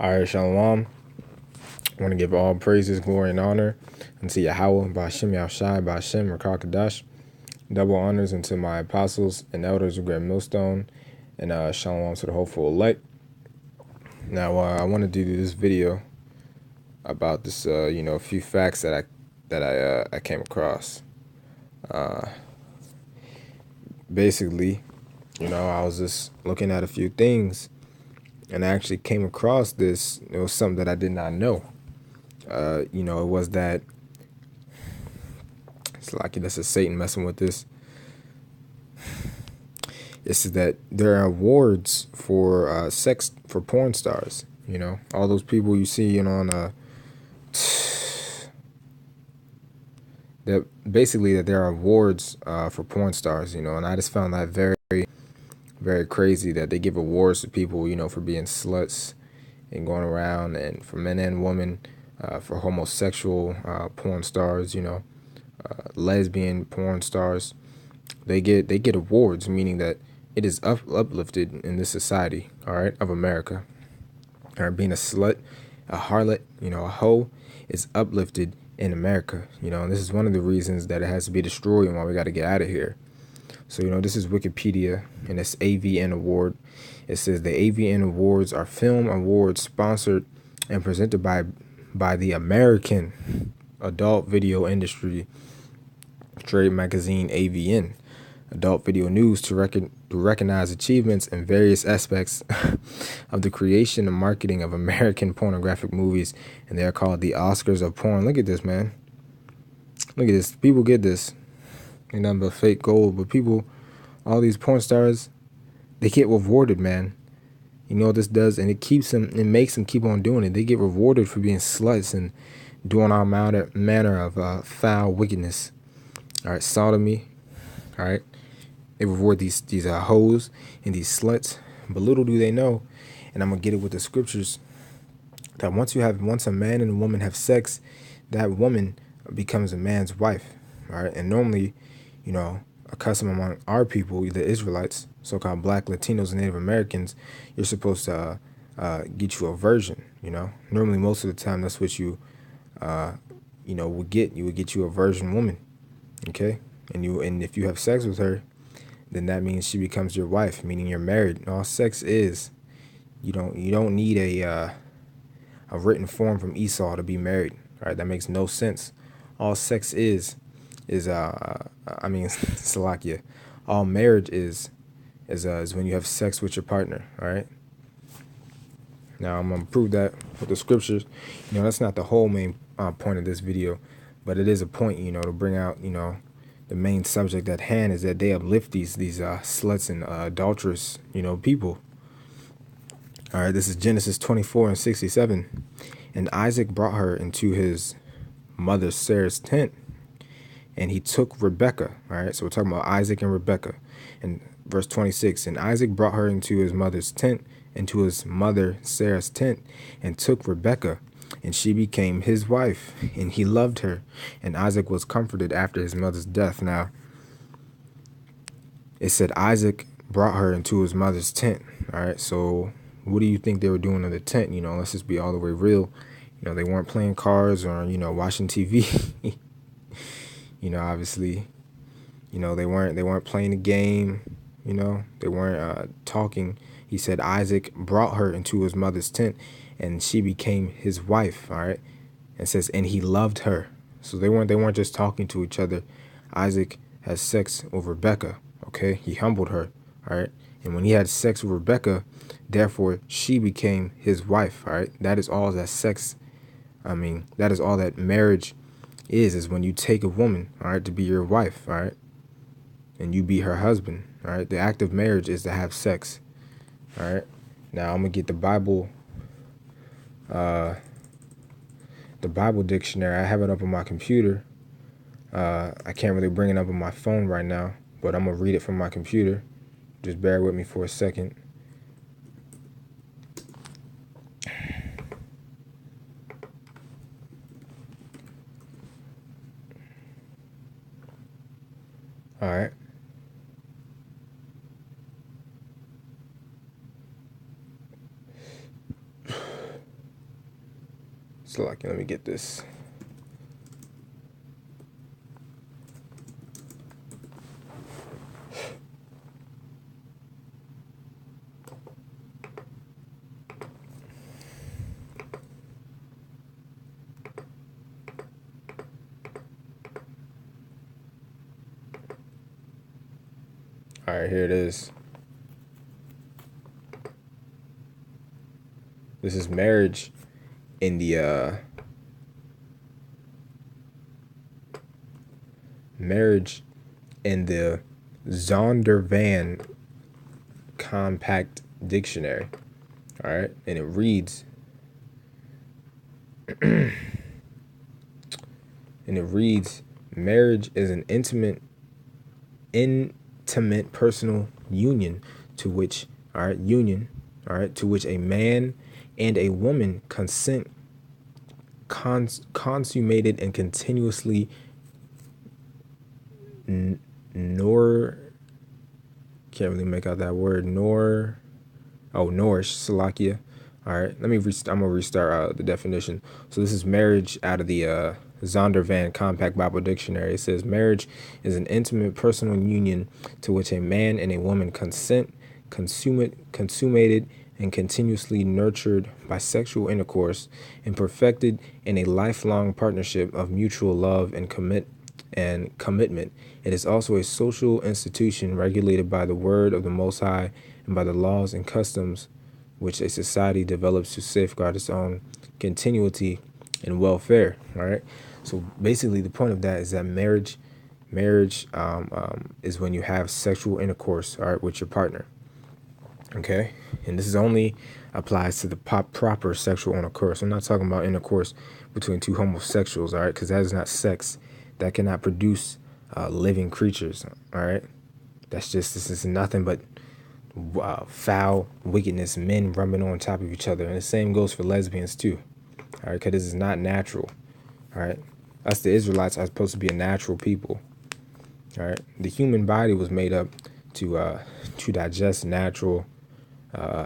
All right, Shalom. I want to give all praises, glory, and honor unto Yahweh, Ba'ashem Yahushai, Ba'ashem Rakakadash. Double honors unto my apostles and elders of Great Millstone, and Shalom to the hopeful elect. Now, I want to do this video about this, a few facts that I came across. Basically, I was just looking at a few things, and I actually came across this. It was something that I did not know. It was that it's like that's a Satan messing with this. This is that there are awards for sex for porn stars. All those people you see, on that basically that there are awards for porn stars. And I just found that very, very crazy that they give awards to people, for being sluts and going around, and for men and women, for homosexual porn stars, lesbian porn stars. They get awards, meaning that it is uplifted in this society, all right, of America. All right, being a slut, a harlot, a hoe, is uplifted in America. And this is one of the reasons that it has to be destroyed and why we got to get out of here. So, this is Wikipedia, and it's AVN Award. It says the AVN Awards are film awards sponsored and presented by the American adult video industry trade magazine AVN. Adult Video News to recognize achievements in various aspects of the creation and marketing of American pornographic movies, and they are called the Oscars of porn. Look at this, man. Look at this. People get this. Ain't nothing but fake gold, but people, all these porn stars, they get rewarded, man. You know what this does? And it makes them keep on doing it. They get rewarded for being sluts and doing all manner of foul wickedness. All right, sodomy. All right. They reward these hoes and these sluts, but little do they know, and I'm gonna get it with the scriptures, that once a man and a woman have sex, that woman becomes a man's wife. All right, and normally, a custom among our people, the Israelites, so-called Black, Latinos, and Native Americans, you're supposed to get you a virgin. Normally most of the time that's what you would get. You would get you a virgin woman, okay, and if you have sex with her, then that means she becomes your wife, meaning you're married. All sex is, you don't need a written form from Esau to be married. All right, that makes no sense. All sex is Salakia. All marriage is when you have sex with your partner. All right. Now I'm gonna prove that with the scriptures. That's not the whole main point of this video, but it is a point, to bring out, the main subject at hand, is that they uplift these sluts and adulterous, people. All right, this is Genesis 24:67. And Isaac brought her into his mother Sarah's tent, and he took Rebekah. All right, so we're talking about Isaac and Rebekah. And verse 26, and Isaac brought her into his mother's tent, into his mother Sarah's tent, and took Rebekah, and she became his wife, and he loved her. And Isaac was comforted after his mother's death. Now, it said Isaac brought her into his mother's tent. All right, so what do you think they were doing in the tent? Let's just be all the way real. They weren't playing cards or, watching TV. Obviously, they weren't playing the game. They weren't talking. He said Isaac brought her into his mother's tent, and she became his wife. All right, and says, and he loved her. So they weren't just talking to each other. Isaac has sex with Rebekah. Okay, he humbled her. All right, and when he had sex with Rebekah, therefore she became his wife. All right, that is all that sex. That is all that marriage is when you take a woman, all right, to be your wife, all right, and you be her husband. All right, the act of marriage is to have sex. All right, now I'm gonna get the Bible dictionary. I have it up on my computer. I can't really bring it up on my phone right now, but I'm gonna read it from my computer. Just bear with me for a second. All right. So like, let me get this. All right, here it is. This is marriage in the marriage in the Zondervan Compact Dictionary. All right, and it reads, marriage is an intimate personal union to which, to which a man and a woman consent, consummated and continuously nor can't really make out that word nourish Salakia. All right, I'm gonna restart the definition. So this is marriage out of the Zondervan Compact Bible Dictionary. It says marriage is an intimate personal union to which a man and a woman consummated and continuously nurtured by sexual intercourse and perfected in a lifelong partnership of mutual love and commitment. It is also a social institution regulated by the word of the Most High and by the laws and customs which a society develops to safeguard its own continuity and welfare. All right. So basically, the point of that is that marriage is when you have sexual intercourse, all right, with your partner. Okay, and this is only applies to the proper sexual intercourse. I'm not talking about intercourse between two homosexuals, all right, because that is not sex. That cannot produce living creatures, all right. This is nothing but foul wickedness, men rubbing on top of each other, and the same goes for lesbians too, all right, because this is not natural, all right. Us, the Israelites, are supposed to be a natural people, all right. The human body was made up to digest natural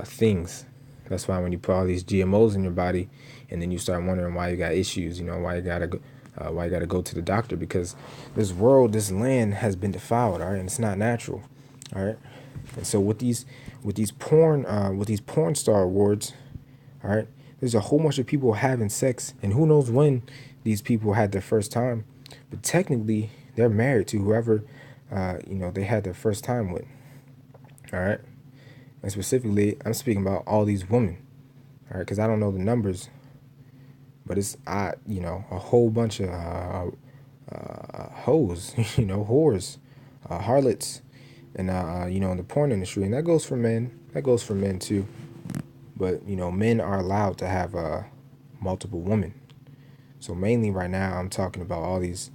things. That's why when you put all these GMOs in your body, and then you start wondering why you got issues, why you gotta go to the doctor, because this world, this land has been defiled, all right, and it's not natural, all right. And so with these porn star awards, all right, there's a whole bunch of people having sex, and who knows when these people had their first time, but technically they're married to whoever they had their first time with, all right. And specifically, I'm speaking about all these women, all right, because I don't know the numbers, but it's a whole bunch of hoes, whores, harlots, and in the porn industry, and that goes for men. That goes for men too. But men are allowed to have multiple women. So mainly right now, I'm talking about all these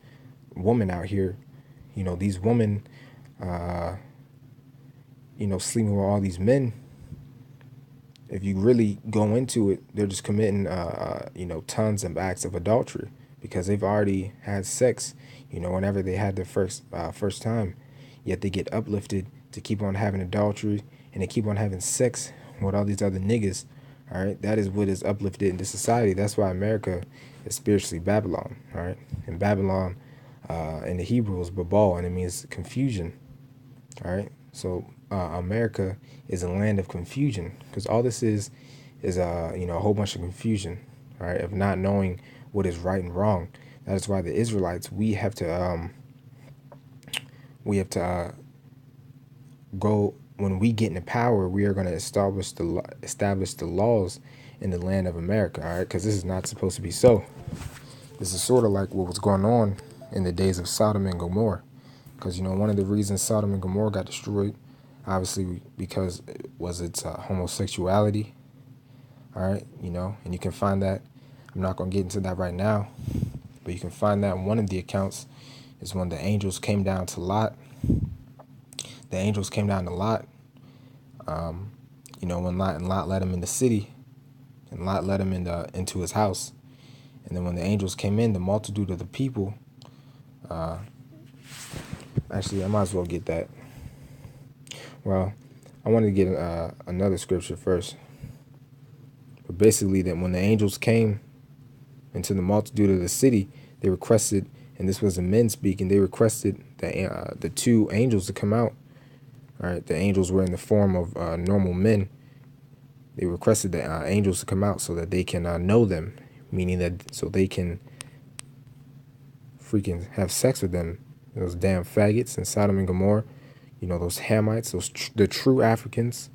women out here. These women, sleeping with all these men. If you really go into it, they're just committing, tons of acts of adultery because they've already had sex, whenever they had their first time. Yet they get uplifted to keep on having adultery and they keep on having sex with all these other niggas. All right, that is what is uplifted into society. That's why America is spiritually Babylon. All right, and Babylon in the Hebrew is Babal, and it means confusion. All right, so America is a land of confusion because all this is a whole bunch of confusion, right? Of not knowing what is right and wrong. That is why the Israelites, we have to go when we get into power. We are going to establish the laws in the land of America, all right? Because this is not supposed to be so. This is sort of like what was going on in the days of Sodom and Gomorrah. Because, one of the reasons Sodom and Gomorrah got destroyed, obviously, because it was its homosexuality. All right, and you can find that. I'm not going to get into that right now, but you can find that in one of the accounts is when the angels came down to Lot. The angels came down to Lot, when Lot let him in the city, and Lot let him into his house. And then when the angels came in, the multitude of the people, actually, I might as well get that. Well, I wanted to get another scripture first. But basically, that when the angels came And to the multitude of the city, they requested, and this was the men speaking, they requested the two angels to come out. All right, the angels were in the form of normal men. They requested the angels to come out so that they can know them, meaning that so they can freaking have sex with them. Those damn faggots in Sodom and Gomorrah, those Hamites, the true Africans.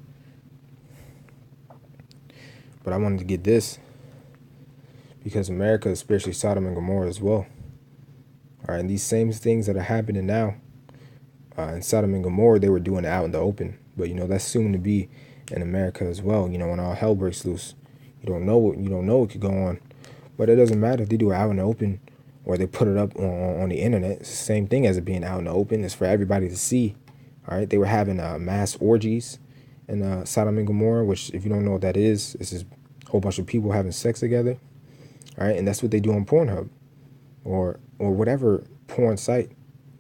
But I wanted to get this because America, especially Sodom and Gomorrah as well. All right, and these same things that are happening now in Sodom and Gomorrah, they were doing it out in the open. But that's soon to be in America as well. When all hell breaks loose, you don't know what could go on. But it doesn't matter if they do it out in the open or they put it up on the internet. It's the same thing as it being out in the open. It's for everybody to see. All right, they were having mass orgies in Sodom and Gomorrah, which, if you don't know what that is, it's just a whole bunch of people having sex together. All right, and that's what they do on Pornhub or whatever porn site.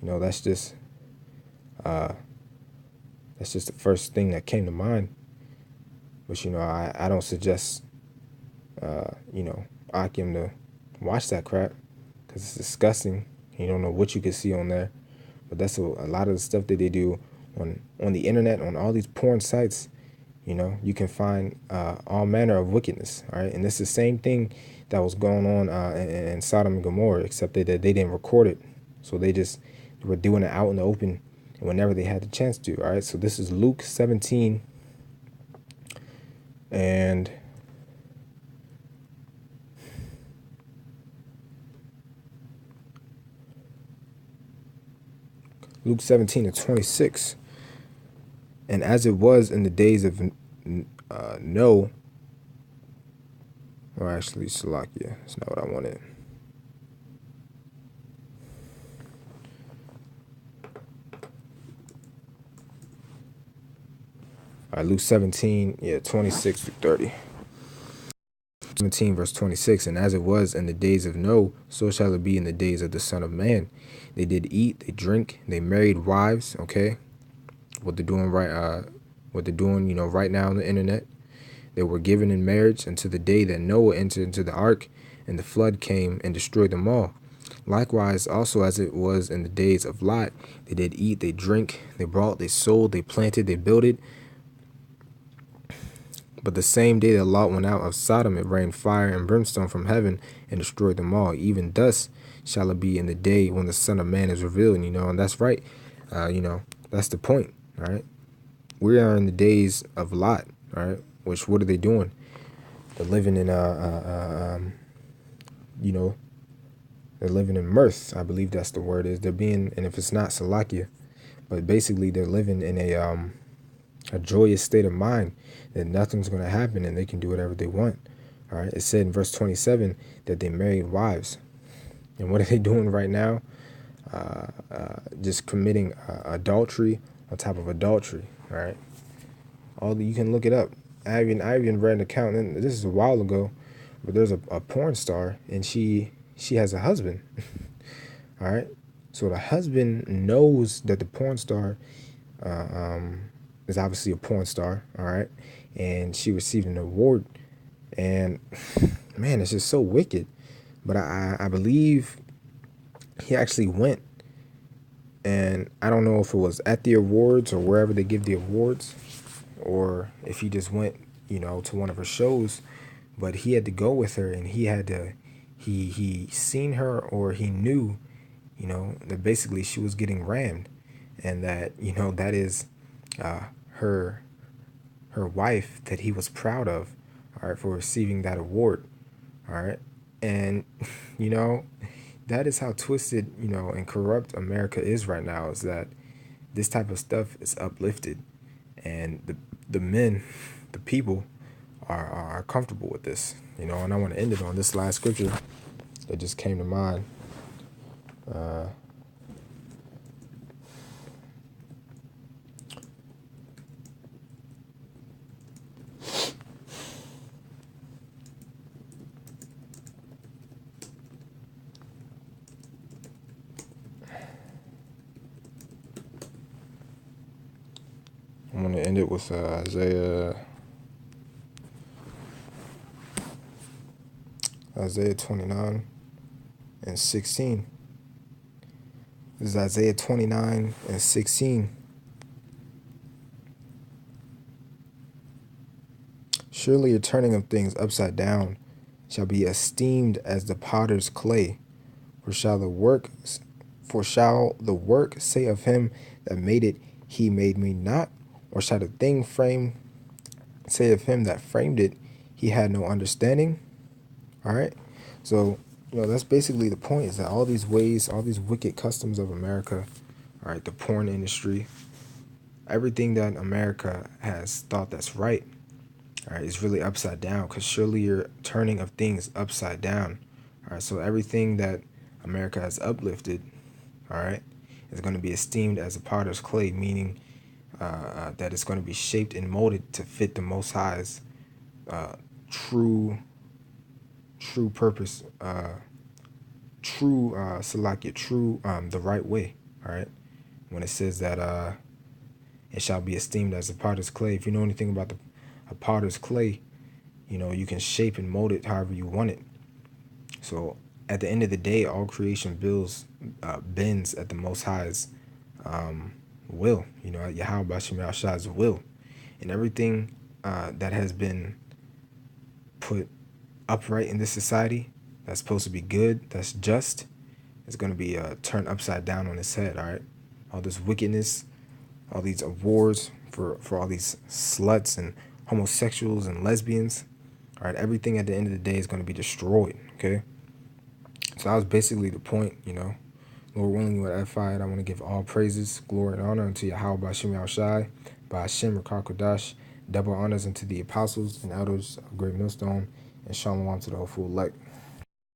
That's just the first thing that came to mind. But I don't suggest Akim to watch that crap because it's disgusting. You don't know what you can see on there. But that's a lot of the stuff that they do on the internet, on all these porn sites. You can find all manner of wickedness. All right, and it's the same thing that was going on in Sodom and Gomorrah, except that they didn't record it, so they were doing it out in the open whenever they had the chance to. All right, so this is Luke 17 and Luke 17:26. And as it was in the days of Noah, or actually Salakia, that's not what I wanted. All right, Luke 17, 26 through 30. 17 verse 26. And as it was in the days of Noah, so shall it be in the days of the Son of Man. They did eat, they drink, they married wives. Okay, what they're doing right now on the internet. They were given in marriage until the day that Noah entered into the ark, and the flood came and destroyed them all. Likewise, also as it was in the days of Lot, they did eat, they drink, they brought, they sold, they planted, they builded. But the same day that Lot went out of Sodom, it rained fire and brimstone from heaven and destroyed them all. Even thus shall it be in the day when the Son of Man is revealed. And that's right. That's the point. All right. We are in the days of Lot. All right. Which, what are they doing? They're living in they're living in mirth. I believe that's the word is. They're being, and if it's not, Salakia, but basically they're living in a joyous state of mind that nothing's going to happen and they can do whatever they want. All right. It said in verse 27 that they married wives. And what are they doing right now? Just committing adultery on top of adultery. All right. You can look it up. I even read an account, and this is a while ago, but there's a porn star, and she has a husband. All right. So the husband knows that the porn star is obviously a porn star. All right. And she received an award. And man, it's just so wicked. But I believe he actually went. And I don't know if it was at the awards or wherever they give the awards, or if he just went, to one of her shows. But he had to go with her, and he seen her, or he knew, that basically she was getting rammed, and that, that is her wife that he was proud of, all right, for receiving that award. All right. And, that is how twisted, and corrupt America is right now, is that this type of stuff is uplifted, and the men, the people are comfortable with this, and I want to end it on this last scripture that just came to mind. I'm going to end it with Isaiah 29 and 16. This is Isaiah 29 and 16. Surely your turning of things upside down shall be esteemed as the potter's clay. For shall the work say of him that made it, he made me not? Or shall the thing framed say of him that framed it, he had no understanding? All right. So, that's basically the point, is that all these ways, all these wicked customs of America, all right, the porn industry, everything that America has thought that's right, all right, is really upside down, because surely you're turning of things upside down. All right. So everything that America has uplifted, all right, is going to be esteemed as a potter's clay, meaning that it's going to be shaped and molded to fit the Most High's true purpose, Salakia, the right way. All right, when it says that it shall be esteemed as a potter's clay. If you know anything about a potter's clay, you can shape and mold it however you want it. So at the end of the day, all creation bends at the Most High's will, at Yahweh Bashim Yahshai's will. And everything that has been put upright in this society, that's supposed to be good, that's just, is going to be turned upside down on its head, all right? All this wickedness, all these awards for all these sluts and homosexuals and lesbians, all right? Everything at the end of the day is going to be destroyed, okay? So that was basically the point, Lord willing, with F5, I want to give all praises, glory, and honor unto Yahweh Bashim Yahushai, by Hashem Rakar Kodash, double honors unto the apostles and elders of Great Millstone, and shalom to the whole full elect.